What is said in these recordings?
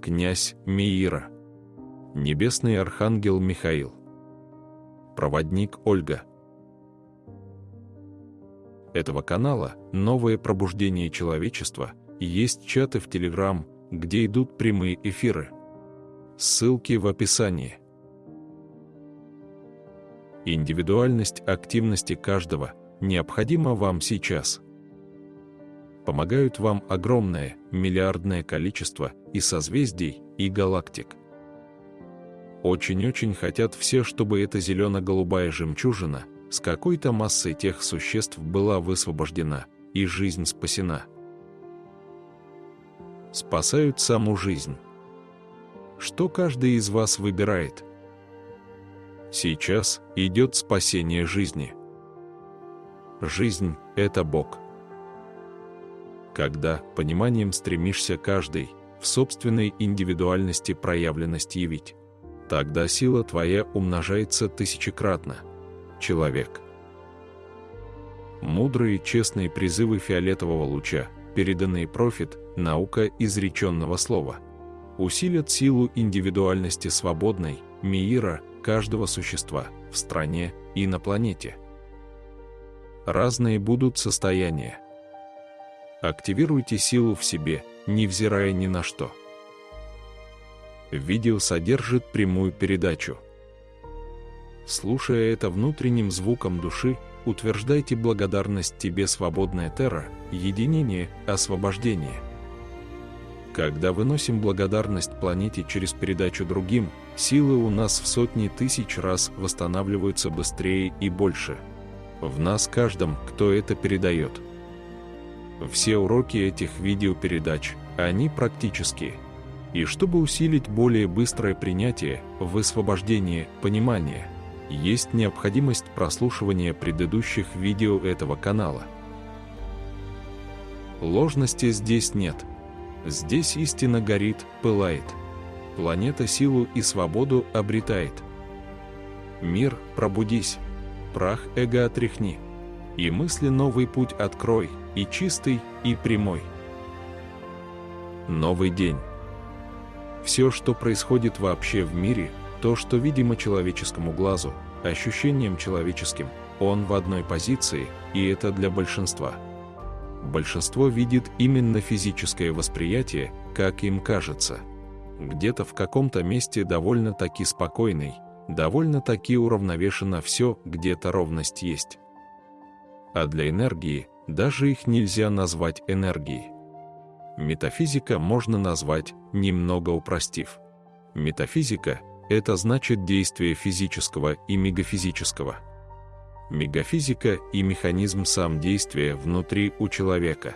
князь Меира, небесный архангел Михаил, проводник Ольга. Этого канала «Новое пробуждение человечества» есть чаты в Telegram, где идут прямые эфиры. Ссылки в описании. Индивидуальность активности каждого необходима вам сейчас. Помогают вам огромное, миллиардное количество и созвездий, и галактик. Очень-очень хотят все, чтобы эта зелено-голубая жемчужина с какой-то массой тех существ была высвобождена, и жизнь спасена. Спасают саму жизнь. Что каждый из вас выбирает? Сейчас идет спасение жизни. Жизнь – это Бог. Когда пониманием стремишься каждый в собственной индивидуальности проявленность явить, тогда сила твоя умножается тысячекратно. Человек. Мудрые, честные призывы фиолетового луча, переданные профит, наука изреченного слова, усилят силу индивидуальности свободной, мира, каждого существа в стране и на планете. Разные будут состояния. Активируйте силу в себе, невзирая ни на что. Видео содержит прямую передачу. Слушая это внутренним звуком души, утверждайте благодарность тебе, свободная Терра, единение, освобождение. Когда выносим благодарность планете через передачу другим, силы у нас в сотни тысяч раз восстанавливаются быстрее и больше. В нас каждом, кто это передает. Все уроки этих видеопередач, они практические. И чтобы усилить более быстрое принятие, высвобождение, понимание, есть необходимость прослушивания предыдущих видео этого канала. Ложности здесь нет. Здесь истина горит, пылает. Планета силу и свободу обретает. Мир, пробудись. Прах эго отряхни. И мысли новый путь открой, и чистый, и прямой. Новый день. Все, что происходит вообще в мире, то, что видимо человеческому глазу, ощущением человеческим, он в одной позиции, и это для большинства. Большинство видит именно физическое восприятие, как им кажется. Где-то в каком-то месте довольно-таки спокойный, довольно-таки уравновешенно все, где-то ровность есть. А для энергии, даже их нельзя назвать энергией. Метафизика можно назвать, немного упростив. Метафизика – это значит действие физического и мегафизического. Мегафизика и механизм сам действия внутри у человека.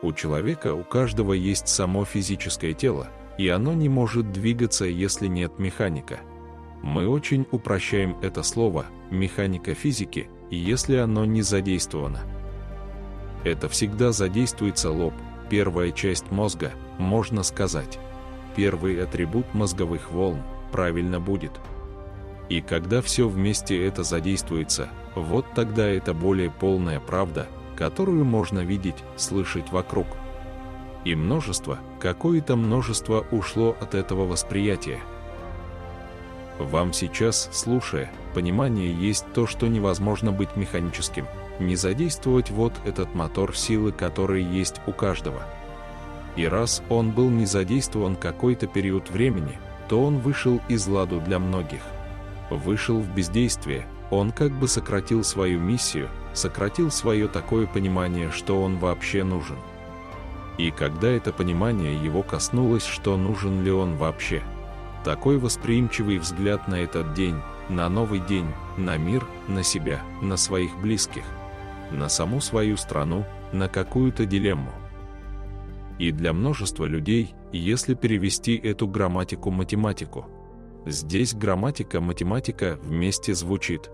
У человека у каждого есть само физическое тело, и оно не может двигаться, если нет механика. Мы очень упрощаем это слово «механика физики», если оно не задействовано. Это всегда задействуется лоб, первая часть мозга, можно сказать. Первый атрибут мозговых волн, правильно будет. И когда все вместе это задействуется, вот тогда это более полная правда, которую можно видеть, слышать вокруг. И множество, какое-то множество ушло от этого восприятия. Вам сейчас, слушая, понимание есть то, что невозможно быть механическим, не задействовать вот этот мотор силы, который есть у каждого. И раз он был не задействован какой-то период времени, то он вышел из ладу для многих. Вышел в бездействие, он как бы сократил свою миссию, сократил свое такое понимание, что он вообще нужен. И когда это понимание его коснулось, что нужен ли он вообще, такой восприимчивый взгляд на этот день, на новый день, на мир, на себя, на своих близких, на саму свою страну, на какую-то дилемму. И для множества людей, если перевести эту грамматику-математику, здесь грамматика-математика вместе звучит,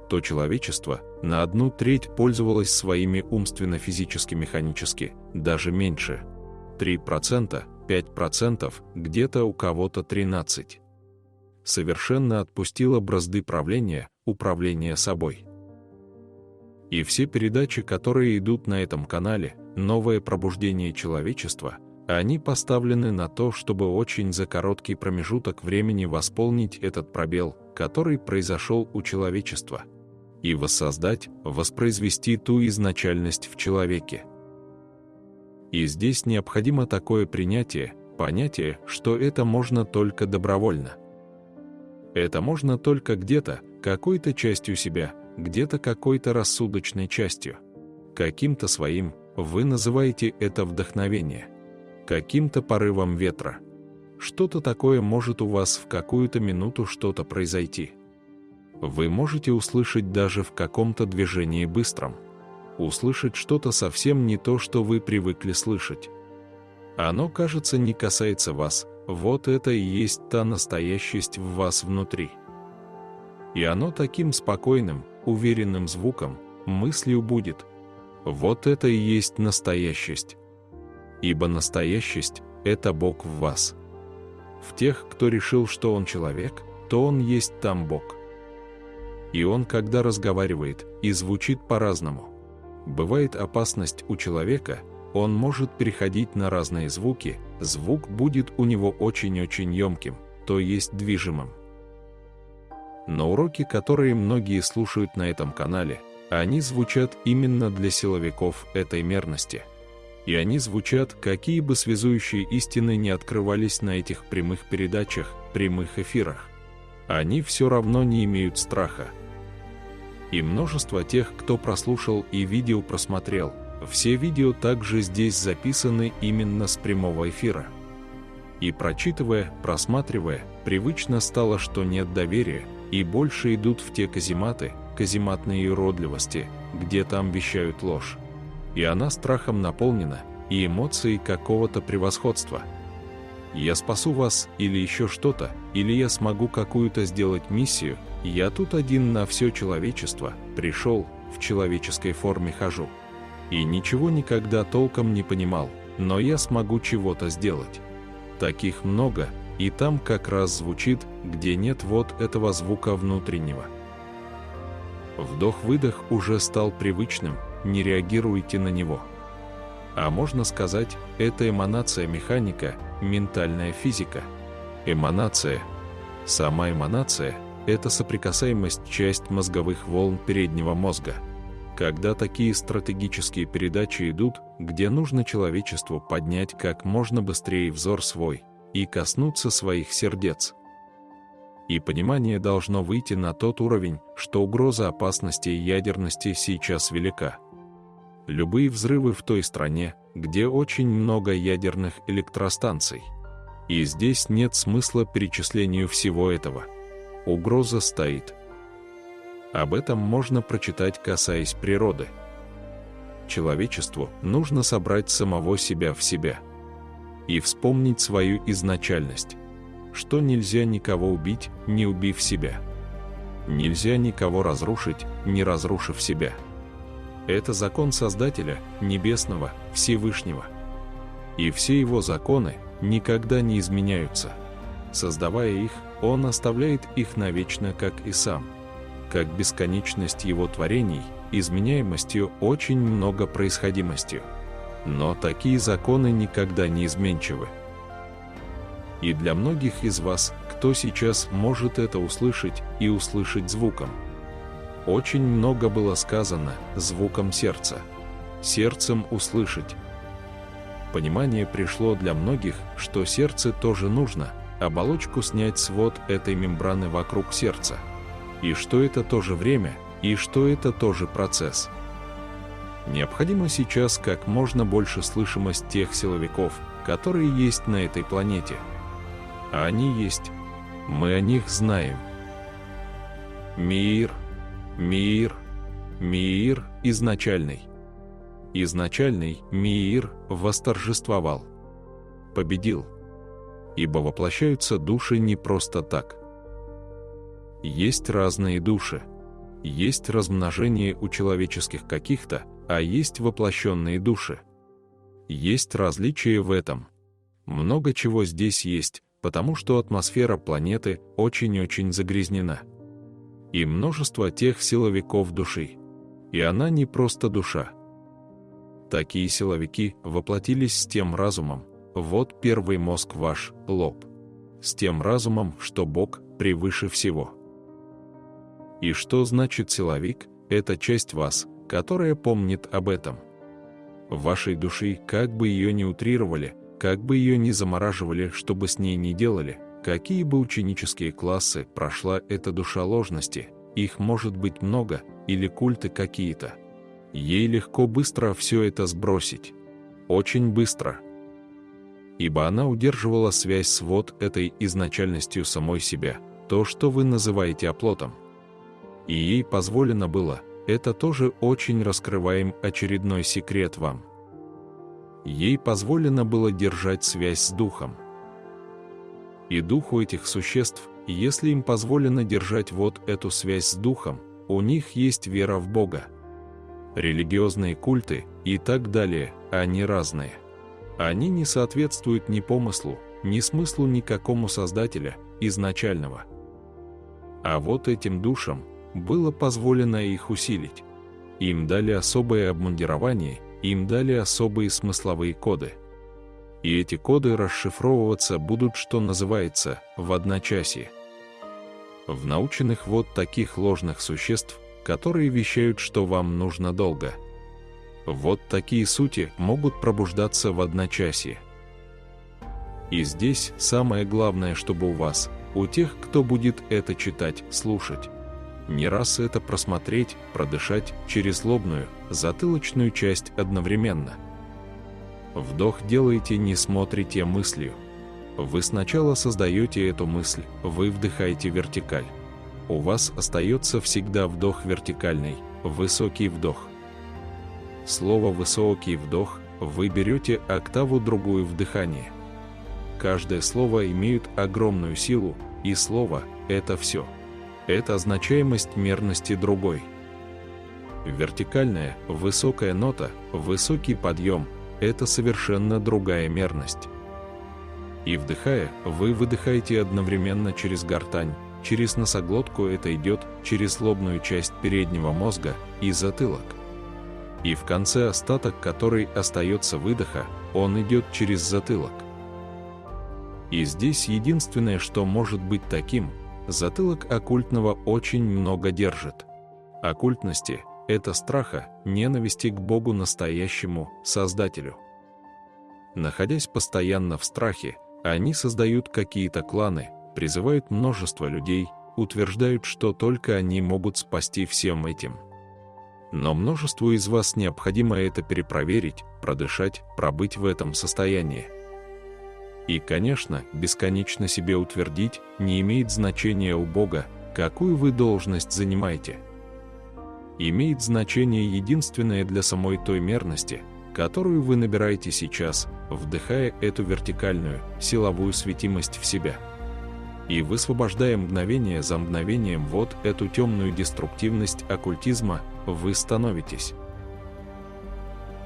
то человечество на 1/3 пользовалось своими умственно-физически-механически, даже меньше, 3%, 5%, где-то у кого-то 13%. Совершенно отпустила бразды правления, управления собой. И все передачи, которые идут на этом канале «Новое пробуждение человечества», Они поставлены на то, чтобы очень за короткий промежуток времени восполнить этот пробел, который произошел у человечества, и воссоздать, воспроизвести ту изначальность в человеке. И здесь необходимо такое принятие, понятие, что это можно только добровольно. Это можно только где-то, какой-то частью себя, где-то какой-то рассудочной частью. Каким-то своим, вы называете это вдохновение. Каким-то порывом ветра. Что-то такое может у вас в какую-то минуту что-то произойти. Вы можете услышать даже в каком-то движении быстром. Услышать что-то совсем не то, что вы привыкли слышать. Оно, кажется, не касается вас, вот это и есть та настоящесть в вас внутри. И оно таким спокойным, уверенным звуком, мыслью будет. Вот это и есть настоящесть. Ибо настоящесть – это Бог в вас. В тех, кто решил, что он человек, то он есть там Бог. И он, когда разговаривает, и звучит по-разному. Бывает опасность у человека, он может переходить на разные звуки, звук будет у него очень-очень емким, то есть движимым. Но уроки, которые многие слушают на этом канале, они звучат именно для силовиков этой мерности. И они звучат, какие бы связующие истины не открывались на этих прямых передачах, прямых эфирах. Они все равно не имеют страха. И множество тех, кто прослушал и видео просмотрел, все видео также здесь записаны именно с прямого эфира. И прочитывая, просматривая, привычно стало, что нет доверия, и больше идут в те казематы, казематные уродливости, где там вещают ложь. И она страхом наполнена, и эмоцией какого-то превосходства. Я спасу вас, или еще что-то, или я смогу какую-то сделать миссию, я тут один на все человечество, пришел, в человеческой форме хожу. И ничего никогда толком не понимал, но я смогу чего-то сделать. Таких много, и там как раз звучит, где нет вот этого звука внутреннего. Вдох-выдох уже стал привычным, не реагируйте на него. А можно сказать, это эманация механика, ментальная физика. Эманация. Сама эманация – это соприкасаемость часть мозговых волн переднего мозга. Когда такие стратегические передачи идут, где нужно человечеству поднять как можно быстрее взор свой и коснуться своих сердец. И понимание должно выйти на тот уровень, что угроза опасности и ядерности сейчас велика. Любые взрывы в той стране, где очень много ядерных электростанций. И здесь нет смысла перечислению всего этого. Угроза стоит. Об этом можно прочитать, касаясь природы. Человечеству нужно собрать самого себя в себя. И вспомнить свою изначальность. Что нельзя никого убить, не убив себя. Нельзя никого разрушить, не разрушив себя. Это закон Создателя, Небесного, Всевышнего. И все его законы никогда не изменяются. Создавая их, он оставляет их навечно, как и сам. Как бесконечность его творений, изменяемостью очень много происходимостью. Но такие законы никогда не изменчивы. И для многих из вас, кто сейчас может это услышать и услышать звуком. Очень много было сказано звуком сердца. Сердцем услышать. Понимание пришло для многих, что сердце тоже нужно, оболочку снять с вот этой мембраны вокруг сердца. И что это тоже время, и что это тоже процесс. Необходимо сейчас как можно больше слышимость тех силовиков, которые есть на этой планете. А они есть. Мы о них знаем. Мир, мир, мир изначальный. Изначальный мир восторжествовал. Победил. Ибо воплощаются души не просто так. Есть разные души. Есть размножение у человеческих каких-то, а есть воплощенные души. Есть различия в этом. Много чего здесь есть, потому что атмосфера планеты очень-очень загрязнена. И множество тех силовиков души. И она не просто душа. Такие силовики воплотились с тем разумом, вот первый мозг ваш, лоб. С тем разумом, что Бог превыше всего. И что значит силовик? Это часть вас, которая помнит об этом. В вашей души, как бы ее ни утрировали, как бы ее ни замораживали, что бы с ней ни делали, какие бы ученические классы прошла эта душа ложности, их может быть много, или культы какие-то. Ей легко быстро все это сбросить. Очень быстро. Ибо она удерживала связь с вот этой изначальностью самой себя, то, что вы называете оплотом. И ей позволено было, это тоже очень раскрываем очередной секрет вам. Ей позволено было держать связь с Духом. И Духу этих существ, если им позволено держать вот эту связь с Духом, у них есть вера в Бога. Религиозные культы и так далее, они разные. Они не соответствуют ни помыслу, ни смыслу никакому Создателя, изначального. А вот этим душам было позволено их усилить. Им дали особое обмундирование, им дали особые смысловые коды. И эти коды расшифровываться будут, что называется, в одночасье. В наученных вот таких ложных существ, которые вещают, что вам нужно долго. Вот такие сути могут пробуждаться в одночасье. И здесь самое главное, чтобы у вас, у тех, кто будет это читать, слушать, не раз это просмотреть, продышать через лобную, затылочную часть одновременно. Вдох делаете, не смотрите мыслью. Вы сначала создаете эту мысль, вы вдыхаете вертикаль. У вас остается всегда вдох вертикальный, высокий вдох. Слово «высокий вдох» вы берете октаву другую в дыхании. Каждое слово имеет огромную силу, и слово – это все. Это означаемость мерности другой. Вертикальная, высокая нота, высокий подъем – это совершенно другая мерность. И вдыхая, вы выдыхаете одновременно через гортань, через носоглотку это идет через лобную часть переднего мозга и затылок. И в конце остаток, который остается выдоха, он идет через затылок. И здесь единственное, что может быть таким, затылок оккультного очень много держит. Оккультности – это страха, ненависти к Богу настоящему, Создателю. Находясь постоянно в страхе, они создают какие-то кланы, призывают множество людей, утверждают, что только они могут спасти всем этим. Но множеству из вас необходимо это перепроверить, продышать, пробыть в этом состоянии. И, конечно, бесконечно себе утвердить не имеет значения у Бога, какую вы должность занимаете. Имеет значение единственное для самой той мерности, которую вы набираете сейчас, вдыхая эту вертикальную, силовую светимость в себя. И высвобождая мгновение за мгновением вот эту темную деструктивность оккультизма, вы становитесь.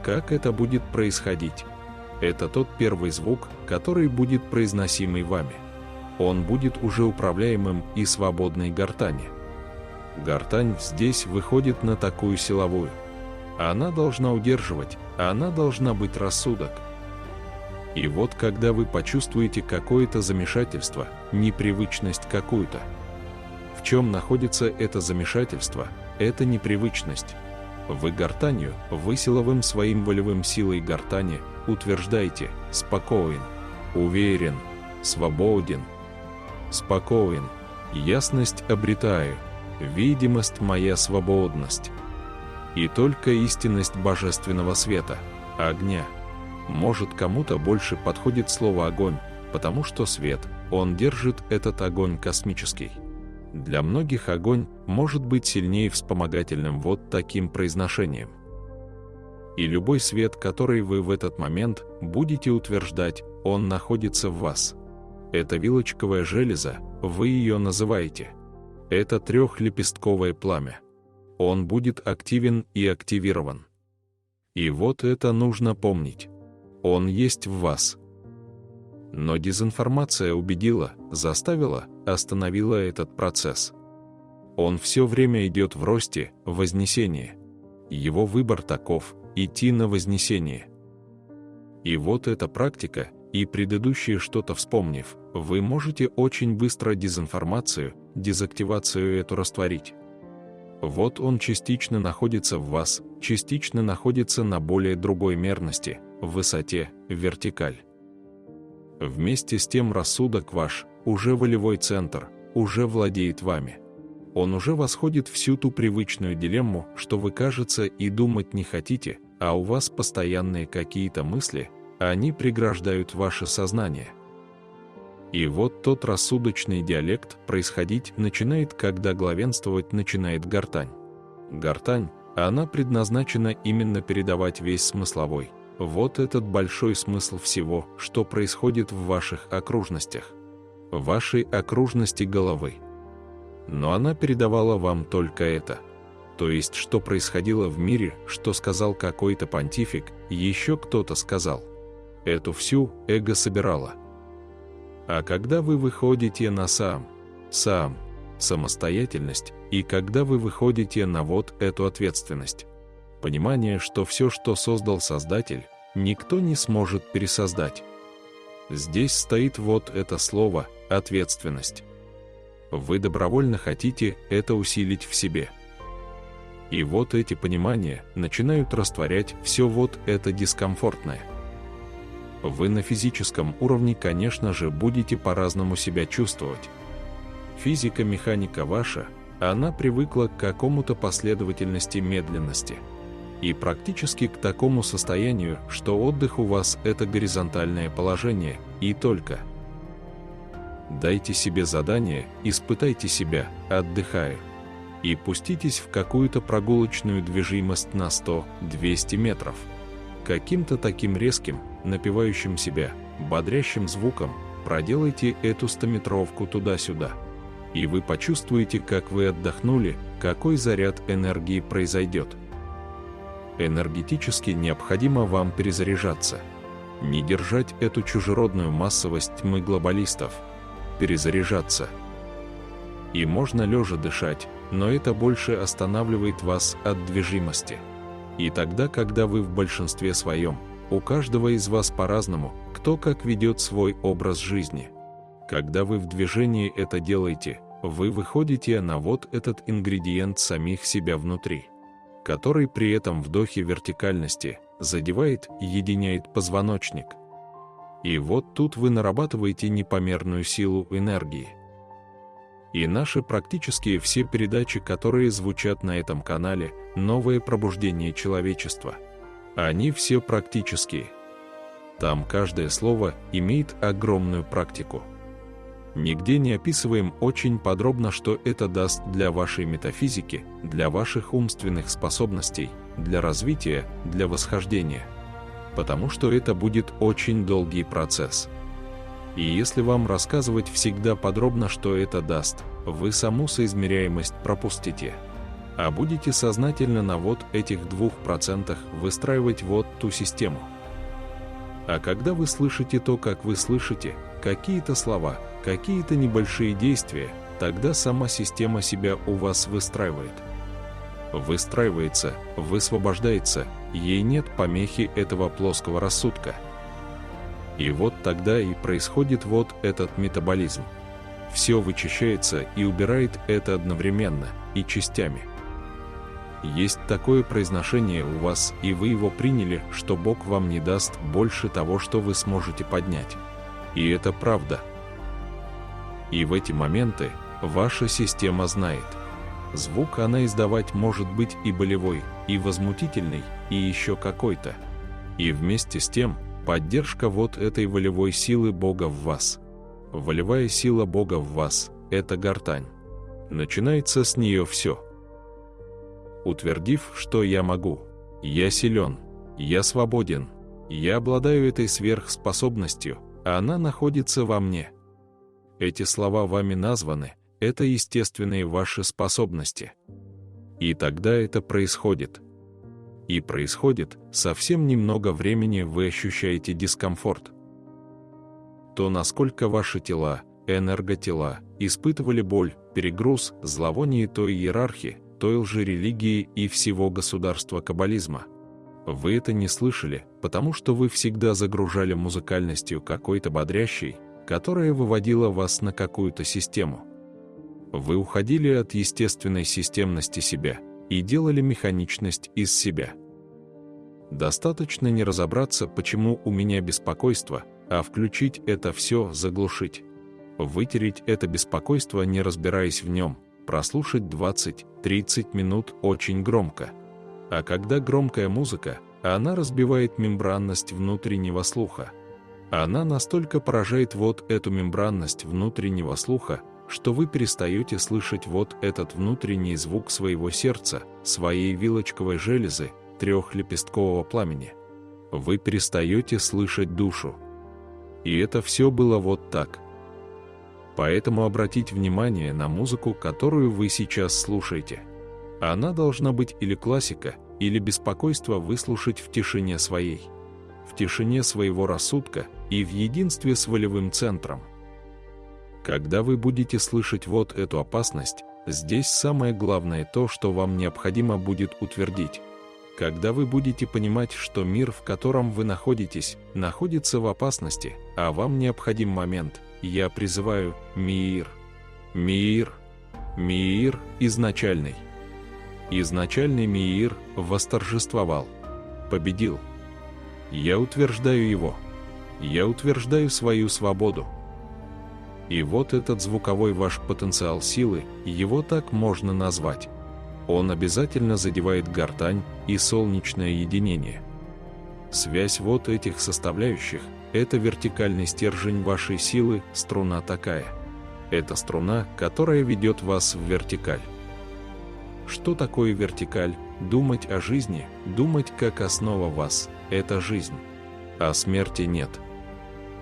Как это будет происходить? Это тот первый звук, который будет произносимый вами. Он будет уже управляемым и свободной гортани. Гортань здесь выходит на такую силовую. Она должна удерживать, она должна быть рассудок. И вот когда вы почувствуете какое-то замешательство, непривычность какую-то. В чем находится это замешательство, это непривычность. Вы гортанью, вы силовым своим волевым силой гортани утверждаете «спокоен», «уверен», «свободен», «спокоен», «ясность обретаю», «видимость моя свободность». И только истинность божественного света, огня. Может, кому-то больше подходит слово «огонь», потому что свет, он держит этот огонь космический. Для многих огонь может быть сильнее вспомогательным вот таким произношением. И любой свет, который вы в этот момент будете утверждать, он находится в вас. Это вилочковая железа, вы ее называете. Это трехлепестковое пламя. Он будет активен и активирован. И вот это нужно помнить. Он есть в вас. Но дезинформация убедила, заставила, остановила этот процесс. Он все время идет в росте, в вознесении. Его выбор таков – идти на вознесение. И вот эта практика, и предыдущее что-то вспомнив, вы можете очень быстро дезинформацию, дезактивацию эту растворить. Вот он частично находится в вас, частично находится на более другой мерности, в высоте, вертикаль. Вместе с тем рассудок ваш, уже волевой центр, уже владеет вами. Он уже восходит всю ту привычную дилемму, что вы, кажется, и думать не хотите, а у вас постоянные какие-то мысли, а они преграждают ваше сознание. И вот тот рассудочный диалект происходить начинает, когда главенствовать начинает гортань. Гортань, она предназначена именно передавать весь смысловой, вот этот большой смысл всего, что происходит в ваших окружностях, в вашей окружности головы. Но она передавала вам только это. То есть, что происходило в мире, что сказал какой-то понтифик, еще кто-то сказал. Эту всю эго собирало. А когда вы выходите на самостоятельность, и когда вы выходите на вот эту ответственность, понимание, что все, что создал Создатель, никто не сможет пересоздать. Здесь стоит вот это слово «ответственность». Вы добровольно хотите это усилить в себе. И вот эти понимания начинают растворять все вот это дискомфортное. Вы на физическом уровне, конечно же, будете по-разному себя чувствовать. Физика-механика ваша, она привыкла к какому-то последовательности медленности. И практически к такому состоянию, что отдых у вас – это горизонтальное положение, и только. Дайте себе задание, испытайте себя, отдыхая. И пуститесь в какую-то прогулочную движимость на 100-200 метров. Каким-то таким резким, напевающим себя, бодрящим звуком проделайте эту 100-метровку туда-сюда. И вы почувствуете, как вы отдохнули, какой заряд энергии произойдет. Энергетически необходимо вам перезаряжаться. Не держать эту чужеродную массовость тьмы глобалистов. Перезаряжаться. И можно лежа дышать, но это больше останавливает вас от движимости. И тогда, когда вы в большинстве своем, у каждого из вас по-разному, кто как ведет свой образ жизни. Когда вы в движении это делаете, вы выходите на вот этот ингредиент самих себя внутри, который при этом вдохе вертикальности задевает и единяет позвоночник. И вот тут вы нарабатываете непомерную силу энергии. И наши практически все передачи, которые звучат на этом канале, новое пробуждение человечества, они все практические. Там каждое слово имеет огромную практику. Нигде не описываем очень подробно, что это даст для вашей метафизики, для ваших умственных способностей, для развития, для восхождения. Потому что это будет очень долгий процесс. И если вам рассказывать всегда подробно, что это даст, вы саму соизмеряемость пропустите. А будете сознательно на вот этих 2% выстраивать вот ту систему. А когда вы слышите то, как вы слышите, какие-то слова, какие-то небольшие действия, тогда сама система себя у вас выстраивает. Выстраивается, высвобождается, ей нет помехи этого плоского рассудка. И вот тогда и происходит вот этот метаболизм. Все вычищается и убирает это одновременно, и частями. Есть такое произношение у вас, и вы его приняли, что Бог вам не даст больше того, что вы сможете поднять. И это правда. И в эти моменты ваша система знает. Звук она издавать может быть и болевой, и возмутительный, и еще какой-то. И вместе с тем, поддержка вот этой волевой силы Бога в вас. Волевая сила Бога в вас – это гортань. Начинается с нее все. Утвердив, что я могу, я силен, я свободен, я обладаю этой сверхспособностью, а она находится во мне. Эти слова вами названы, это естественные ваши способности. И тогда это происходит. И происходит, совсем немного времени вы ощущаете дискомфорт. То, насколько ваши тела, энерготела, испытывали боль, перегруз, зловоние той иерархии, той лжерелигии и всего государства каббализма. Вы это не слышали, потому что вы всегда загружали музыкальностью какой-то бодрящей, которая выводила вас на какую-то систему. Вы уходили от естественной системности себя и делали механичность из себя. Достаточно не разобраться, почему у меня беспокойство, а включить это все, заглушить. Вытереть это беспокойство, не разбираясь в нем, прослушать 20-30 минут очень громко. А когда громкая музыка, она разбивает мембранность внутреннего слуха. Она настолько поражает вот эту мембранность внутреннего слуха, что вы перестаете слышать вот этот внутренний звук своего сердца, своей вилочковой железы, трехлепесткового пламени. Вы перестаете слышать душу. И это все было вот так. Поэтому обратите внимание на музыку, которую вы сейчас слушаете. Она должна быть или классика, или беспокойство выслушать в тишине своей, в тишине своего рассудка и в единстве с волевым центром. Когда вы будете слышать вот эту опасность, здесь самое главное то, что вам необходимо будет утвердить. Когда вы будете понимать, что мир, в котором вы находитесь, находится в опасности, а вам необходим момент, я призываю мир. Мир. Мир изначальный. Изначальный мир восторжествовал, победил. Я утверждаю его. Я утверждаю свою свободу. И вот этот звуковой ваш потенциал силы, его так можно назвать. Он обязательно задевает гортань и солнечное единение. Связь вот этих составляющих – это вертикальный стержень вашей силы, струна такая. Это струна, которая ведет вас в вертикаль. Что такое вертикаль? Думать о жизни, думать как основа вас – это жизнь. А смерти нет.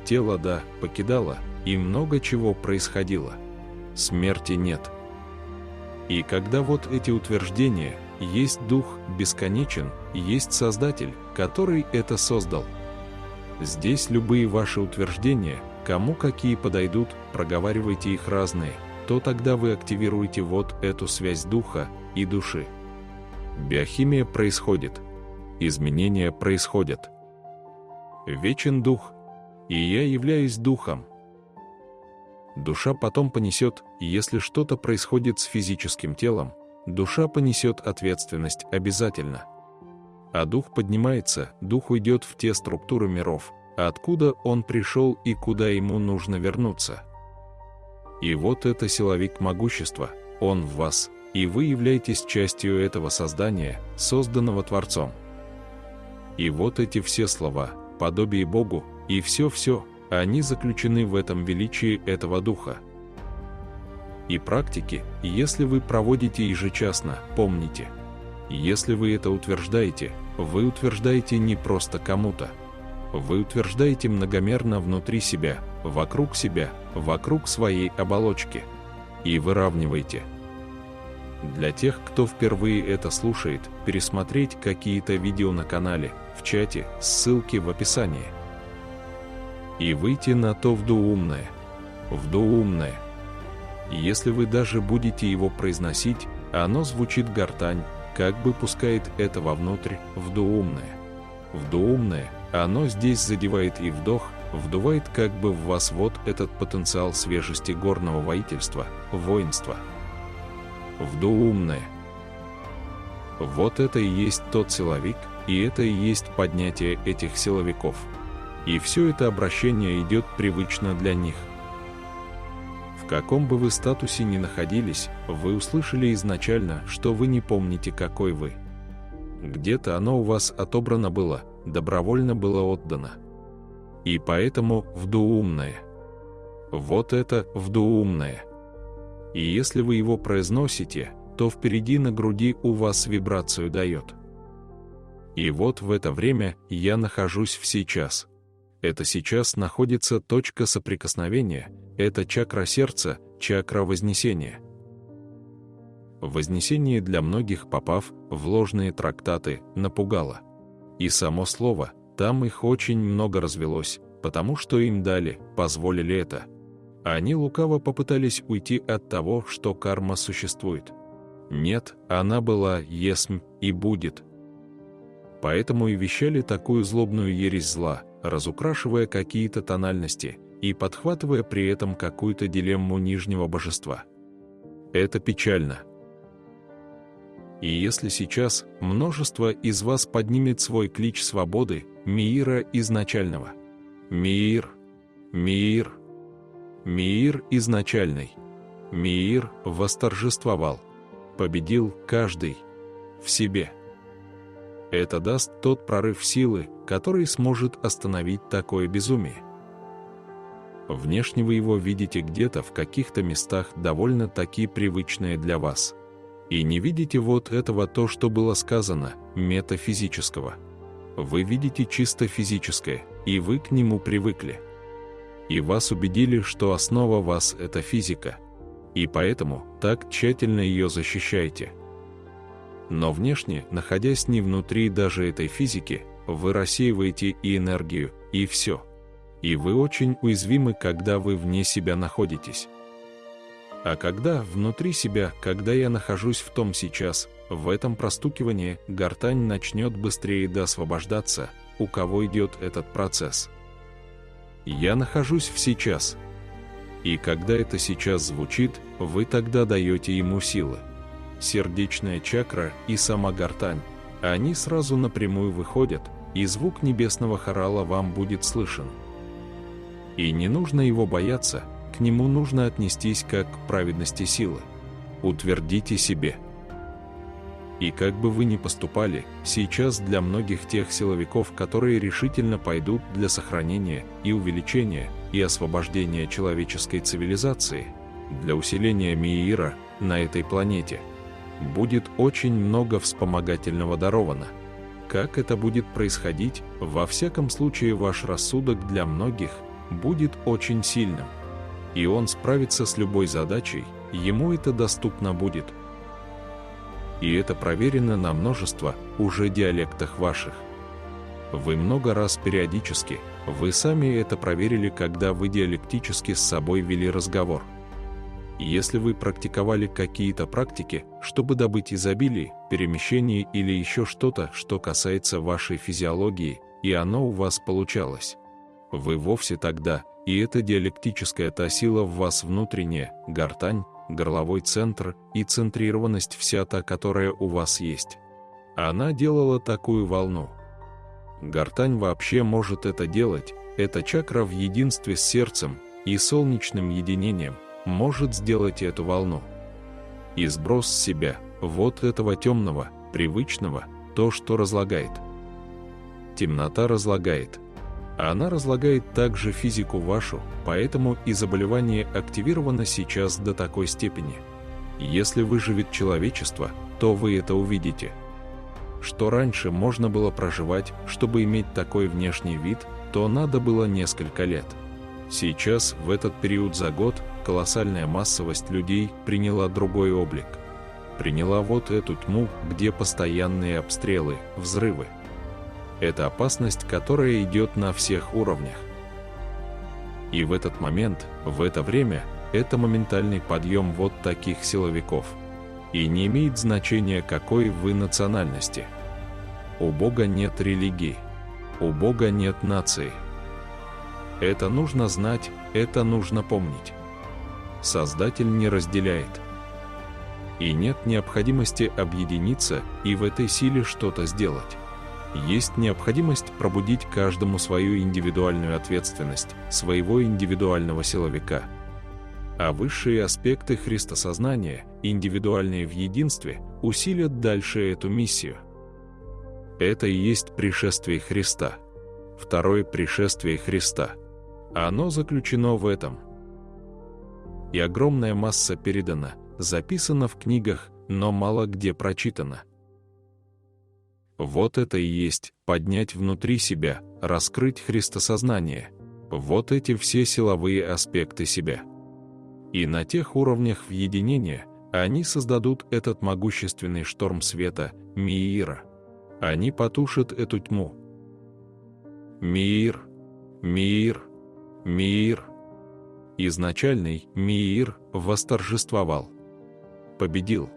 Тело, да, покидало, и много чего происходило. Смерти нет. И когда вот эти утверждения, есть Дух бесконечен, есть Создатель, который это создал. Здесь любые ваши утверждения, кому какие подойдут, проговаривайте их разные, то тогда вы активируете вот эту связь Духа и души. Биохимия происходит. Изменения происходят. Вечен Дух, и я являюсь Духом. Душа потом понесет, если что-то происходит с физическим телом, душа понесет ответственность обязательно. А Дух поднимается, Дух уйдет в те структуры миров, откуда он пришел и куда ему нужно вернуться. И вот это силовик могущества, он в вас, и вы являетесь частью этого создания, созданного Творцом. И вот эти все слова, подобие Богу, и все-все, они заключены в этом величии этого Духа. И практики, если вы проводите ежечасно, помните, если вы это утверждаете, вы утверждаете не просто кому-то. Вы утверждаете многомерно внутри себя, вокруг своей оболочки. И выравниваете. Для тех, кто впервые это слушает, пересмотреть какие-то видео на канале, в чате, ссылки в описании. И выйти на то вдоумное. Вдоумное. Если вы даже будете его произносить, оно звучит гортань, как бы пускает это вовнутрь, вдоумное. Вдоумное, оно здесь задевает и вдох, вдувает как бы в вас вот этот потенциал свежести горного воительства, воинства. Вдоумное. Вот это и есть тот силовик, и это и есть поднятие этих силовиков. И все это обращение идет привычно для них. В каком бы вы статусе ни находились, вы услышали изначально, что вы не помните, какой вы. Где-то оно у вас отобрано было, добровольно было отдано. И поэтому вдоумное. Вот это вдоумное. И если вы его произносите, то впереди на груди у вас вибрацию дает. И вот в это время я нахожусь в сейчас. Это сейчас находится точка соприкосновения, это чакра сердца, чакра вознесения. Вознесение для многих, попав в ложные трактаты, напугало. И само слово, там их очень много развелось, потому что им дали, позволили это. Они лукаво попытались уйти от того, что карма существует. Нет, она была, есмь и будет. Поэтому и вещали такую злобную ересь зла, разукрашивая какие-то тональности и подхватывая при этом какую-то дилемму нижнего божества. Это печально. И если сейчас множество из вас поднимет свой клич свободы, миира изначального. Миир, миир, миир изначальный. Миир восторжествовал. Победил каждый в себе. Это даст тот прорыв силы, который сможет остановить такое безумие. Внешне вы его видите где-то в каких-то местах довольно-таки привычные для вас. И не видите вот этого то, что было сказано, метафизического. Вы видите чисто физическое, и вы к нему привыкли. И вас убедили, что основа вас – это физика. И поэтому так тщательно ее защищаете. Но внешне, находясь не внутри даже этой физики, вы рассеиваете и энергию, и все. И вы очень уязвимы, когда вы вне себя находитесь. А когда внутри себя, когда я нахожусь в том сейчас, в этом простукивании, гортань начнет быстрее освобождаться, у кого идет этот процесс. Я нахожусь в сейчас. И когда это сейчас звучит, вы тогда даете ему силы. Сердечная чакра и сама гортань, они сразу напрямую выходят, и звук небесного хорала вам будет слышен. И не нужно его бояться, к нему нужно отнестись как к праведности силы. Утвердите себе. И как бы вы ни поступали, сейчас для многих тех силовиков, которые решительно пойдут для сохранения и увеличения и освобождения человеческой цивилизации, для усиления миира на этой планете, будет очень много вспомогательного даровано. Как это будет происходить, во всяком случае ваш рассудок для многих будет очень сильным. И он справится с любой задачей, ему это доступно будет. И это проверено на множество уже диалектах ваших. Вы много раз периодически, вы сами это проверили, когда вы диалектически с собой вели разговор. Если вы практиковали какие-то практики, чтобы добыть изобилие, перемещение или еще что-то, что касается вашей физиологии, и оно у вас получалось, вы вовсе тогда, и эта диалектическая та сила в вас внутренняя, гортань, горловой центр и центрированность вся та, которая у вас есть. Она делала такую волну. Гортань вообще может это делать, эта чакра в единстве с сердцем и солнечным единением может сделать эту волну. И сброс с себя вот этого темного, привычного, то, что разлагает. Темнота разлагает. Она разлагает также физику вашу, поэтому и заболевание активировано сейчас до такой степени. Если выживет человечество, то вы это увидите. Что раньше можно было проживать, чтобы иметь такой внешний вид, то надо было несколько лет. Сейчас, в этот период за год, колоссальная массовость людей приняла другой облик. Приняла вот эту тьму, где постоянные обстрелы, взрывы. Это опасность, которая идет на всех уровнях. И в этот момент, в это время, это моментальный подъем вот таких силовиков. И не имеет значения, какой вы национальности. У Бога нет религии. У Бога нет нации. Это нужно знать, это нужно помнить. Создатель не разделяет. И нет необходимости объединиться и в этой силе что-то сделать. Есть необходимость пробудить каждому свою индивидуальную ответственность, своего индивидуального силовика. А высшие аспекты христосознания, индивидуальные в единстве, усилят дальше эту миссию. Это и есть пришествие Христа. Второе пришествие Христа. Оно заключено в этом. И огромная масса передана, записана в книгах, но мало где прочитана. Вот это и есть поднять внутри себя, раскрыть христосознание. Вот эти все силовые аспекты себя. И на тех уровнях в единения они создадут этот могущественный шторм света, миира. Они потушат эту тьму. Миир, миир, миир. Изначальный миир восторжествовал. Победил.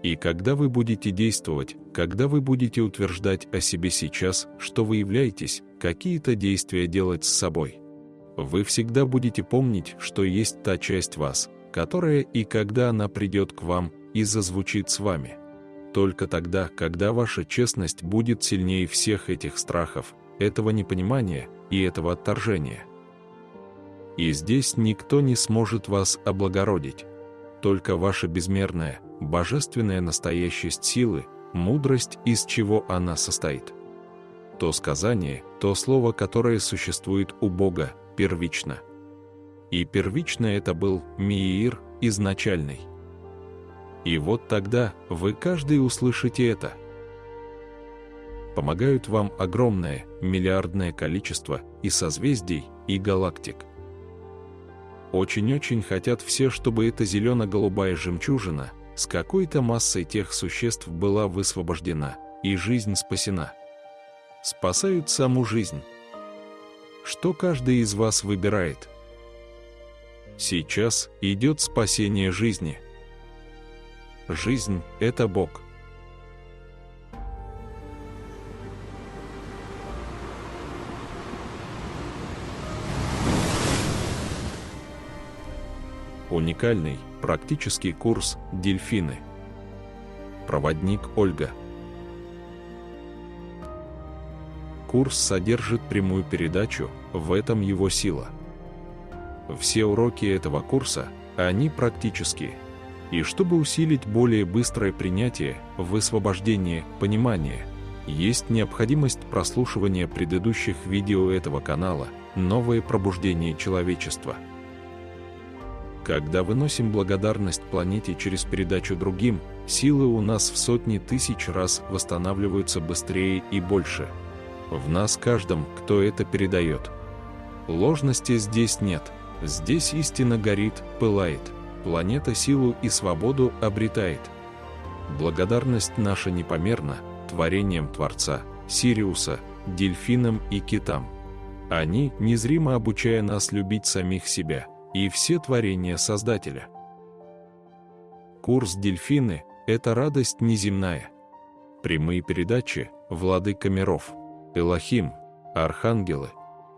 И когда вы будете действовать, когда вы будете утверждать о себе сейчас, что вы являетесь, какие-то действия делать с собой, вы всегда будете помнить, что есть та часть вас, которая, и когда она придет к вам и зазвучит с вами. Только тогда, когда ваша честность будет сильнее всех этих страхов, этого непонимания и этого отторжения. И здесь никто не сможет вас облагородить. Только ваша безмерная, божественная настоящесть силы, мудрость, из чего она состоит. То сказание, то слово, которое существует у Бога, первично. И первично это был Миир, изначальный. И вот тогда вы каждый услышите это. Помогают вам огромное, миллиардное количество и созвездий, и галактик. Очень-очень хотят все, чтобы эта зелено-голубая жемчужина с какой-то массой тех существ была высвобождена, и жизнь спасена. Спасают саму жизнь. Что каждый из вас выбирает? Сейчас идет спасение жизни. Жизнь – это Бог. Уникальный, практический курс «Дельфины». Проводник Ольга. Курс содержит прямую передачу, в этом его сила. Все уроки этого курса, они практические. И чтобы усилить более быстрое принятие, высвобождение, понимание, есть необходимость прослушивания предыдущих видео этого канала «Новое пробуждение человечества». Когда выносим благодарность планете через передачу другим, силы у нас в сотни тысяч раз восстанавливаются быстрее и больше. В нас каждом, кто это передает. Ложности здесь нет, здесь истина горит, пылает, планета силу и свободу обретает. Благодарность наша непомерна творением Творца, Сириуса, дельфинам и китам. Они, незримо обучая нас любить самих себя и все творения Создателя. Курс «Дельфины» — это радость неземная. Прямые передачи «Владыка миров», Элохим, Архангелы,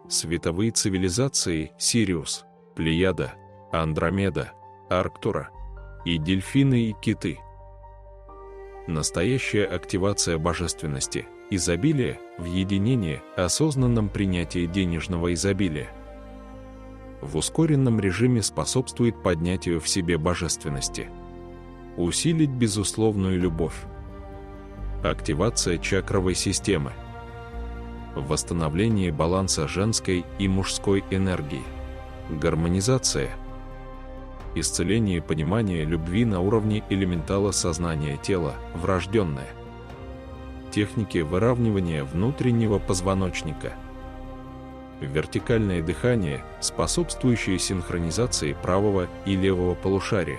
световые цивилизации Сириус, Плеяда, Андромеда, Арктура и дельфины и киты. Настоящая активация божественности, изобилия, в единении, осознанном принятии денежного изобилия. В ускоренном режиме способствует поднятию в себе божественности. Усилить безусловную любовь. Активация чакровой системы. Восстановление баланса женской и мужской энергии. Гармонизация. Исцеление понимания любви на уровне элементала сознания тела, врожденное. Техники выравнивания внутреннего позвоночника. Вертикальное дыхание, способствующее синхронизации правого и левого полушария.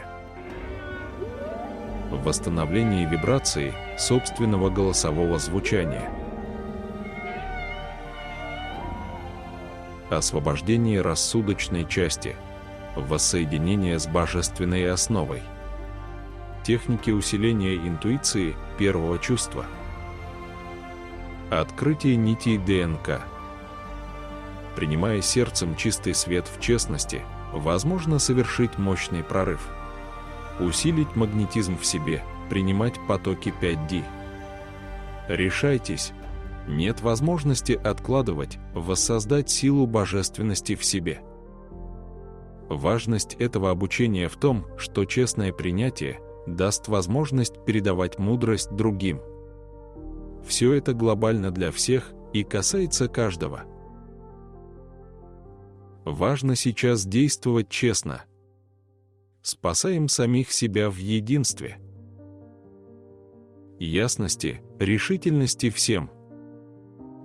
Восстановление вибрации собственного голосового звучания. Освобождение рассудочной части. Воссоединение с божественной основой. Техники усиления интуиции первого чувства. Открытие нитей ДНК. Принимая сердцем чистый свет в честности, возможно совершить мощный прорыв. Усилить магнетизм в себе, принимать потоки 5D. Решайтесь. Нет возможности откладывать, воссоздать силу божественности в себе. Важность этого обучения в том, что честное принятие даст возможность передавать мудрость другим. Все это глобально для всех и касается каждого. Важно сейчас действовать честно. Спасаем самих себя в единстве. Ясности, решительности всем.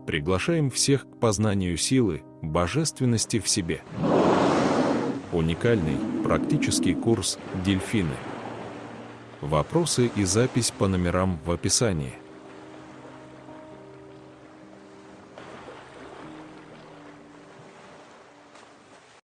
Приглашаем всех к познанию силы, божественности в себе. Уникальный, практический курс «Дельфины». Вопросы и запись по номерам в описании.